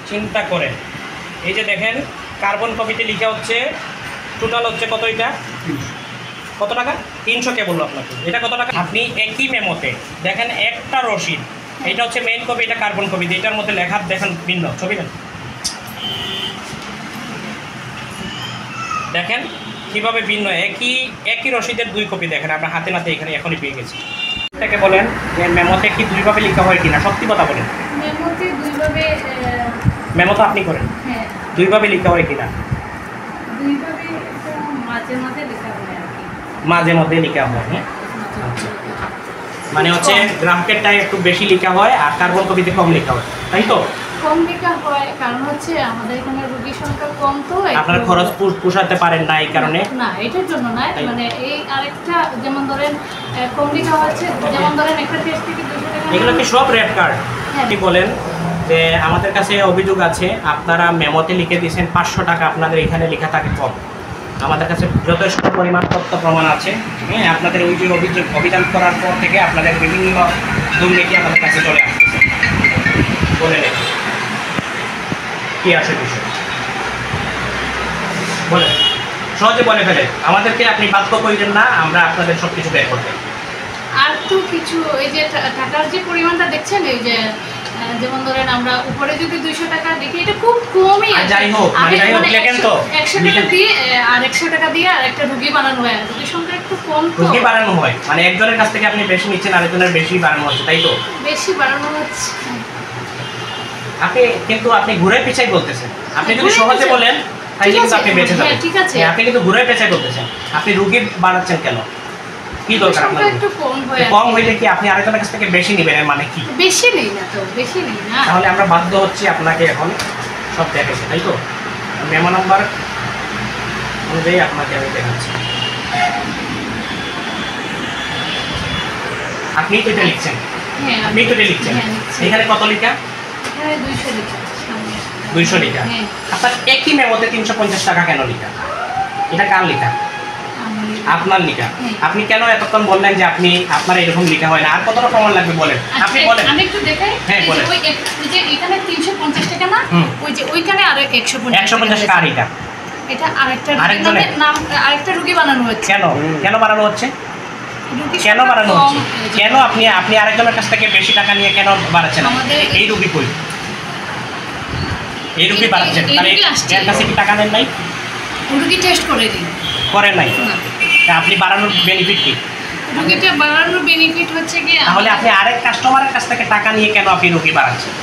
চিন্তা করেন, এই যে দেখেন কার্বন কপিতে লিখা হচ্ছে টোটাল হচ্ছে কত, এটা কত টাকা? 300 কে বললো আপনাকে, এটা কত টাকা? আপনি একই মেমোতে দেখেন একটা রসিদ, এটা হচ্ছে মেইন কপি, এটা কার্বন কপি, এটার মধ্যে লেখা দেখেন ভিন্ন ছবি নেন, দেখেন কীভাবে ভিন্ন। একই রসিদের 2 কপি দেখেন, আমরা হাতে নাতে এখানে এখনই পেয়ে গেছি। এটাকে বলেন যে মেমোতে কি 2ভাবে লেখা হয় কিনা, সত্যি কথা বলেন। মেমোতে 2ভাবে, মেমো তো আপনি করেন, হ্যাঁ 2ভাবে লেখা হয় কিনা? 2ভাবে এটা মাঝে মাঝে লেখা হয় আর কি। মাঝে মধ্যে লেখা হয়, হ্যাঁ আচ্ছা, মানে হচ্ছে গ্রাফকেরটাই একটু বেশি লেখা হয় আর কার্বন কপিতে কম লেখা হয়, তাই তো? কম লেখা হয় কারণ হচ্ছে আমাদের এখানে রোগীর সংখ্যা কম, তো আপনার খরচ পোষাতে পারেন না এই কারণে? না, এটার জন্য নয়, মানে এই আরেকটা যেমন ধরেন কম লেখা হচ্ছে, যেমন ধরেন একটা টেস্ট থেকে 200 টাকা। এগুলো কি সব রেড কার্ড? হ্যাঁ। কি বলেন যে আমাদের কাছে অভিযোগ আছে আপনারা মেমোতে লিখে দিয়েছেন 500 টাকা, আপনাদের এখানে লেখা থাকে কম। আমাদের কাছে যথেষ্ট পরিমাণ তথ্য প্রমাণ আছে, হ্যাঁ আপনাদের ওই যে অভিযান করার পর থেকে আপনাদের বিভিন্ন দুর্নীতি আমাদের কাছে চলে আসছে। বলে নেই কি আসে বিষয়, বলে সহজে বলে ফেলে, আমাদেরকে আপনি বাধ্য করিলেন না, আমরা আপনাদের সব কিছু বের করতে। আর তো কিছু এই যে টাকার যে পরিমাণটা দেখছেন, এই যে যেমন ধরেন আমরা উপরে যদি 200 টাকা দেখি, এটা খুব কমই। যাই হোক, লেখেন তো 100 টাকা দিয়ে আর 100 টাকা দিয়ে আর একটা রুগী বানানো হয়, রুগীর সংখ্যা একটু কম, তো রুগী বাড়ানো হয়, মানে একজনের কাছ থেকে আপনি বেশি নিচ্ছেন, আরেকজনের বেশি বাড়ানো হচ্ছে, তাই তো? বেশি বাড়ানো হচ্ছে। আপনি কিন্তু আপনি ঘুরে পিছাই বলতেছেন, আপনি যদি সহজে বলেন তাহলে কিন্তু আপনি বেঁচে যাবেন। ঠিক আছে, আপনি কিন্তু ঘুরে পেঁচাই বলতেছেন, আপনি রুগী বাড়াচ্ছেন কেন? কি দরকার আপনার? একটু কম হয়, কম হইলে কি আপনি আরেকজনের কাছ থেকে বেশি নেবেন, এর মানে কি? বেশি নেই না, তো বেশি নেই না, তাহলে আমরা বাধ্য হচ্ছি আপনাকে এখন সব দেখাচ্ছি, তাই তো? মেমো নাম্বার অনুযায়ী আপনাকে আমি দেখাচ্ছি। আপনি তো এটা লিখছেন, হ্যাঁ আপনি তো এটা লিখছেন, হ্যাঁ, লিখছি। এখানে কত লিখা? এখানে 200 লিখা, 200 লিখা। হ্যাঁ। আপনার একই মেমোতে 350 টাকা কেন লিখা? এটা কার লিখা? আপনার লিখা। হ্যাঁ। আপনি কেন এতক্ষণ বললেন যে আপনি আপনার এরকম লিখা হয় না? আর কতটা প্রমাণ লাগবে বলেন, আপনি বলেন। আমি একটু দেখাই, হ্যাঁ, বলেন। ওই যে এখানে 350 টাকা না, ওই যে ওইখানে আর 150 টাকা। আর এটা এটা আরেকটা আরেকজনের নাম, আরেকটা রোগী বানানো হচ্ছে। কেন বানানো হচ্ছে? রোগীর কেন সংখ্যা বানানো কম হচ্ছে? হয়ে কেন যায়। আপনি আরেকজনের কাছ থেকে বেশি টাকা নিয়ে কেন বাড়াচ্ছেন? এই রুগী কই? এই রুগী বাড়াচ্ছেন, তাহলে এর কাছে কি টাকা নেন নাই? রোগী টেস্ট করে দিন, করেন নাই, না। তা আপনি বাড়ানোর বেনিফিট কি? রোগীটা বাড়ানোর বেনিফিট হচ্ছে কি, তাহলে আপনি আরেক কাস্টমারের কাছ থেকে টাকা নিয়ে কেন আপনি রুগী বাড়াচ্ছেন?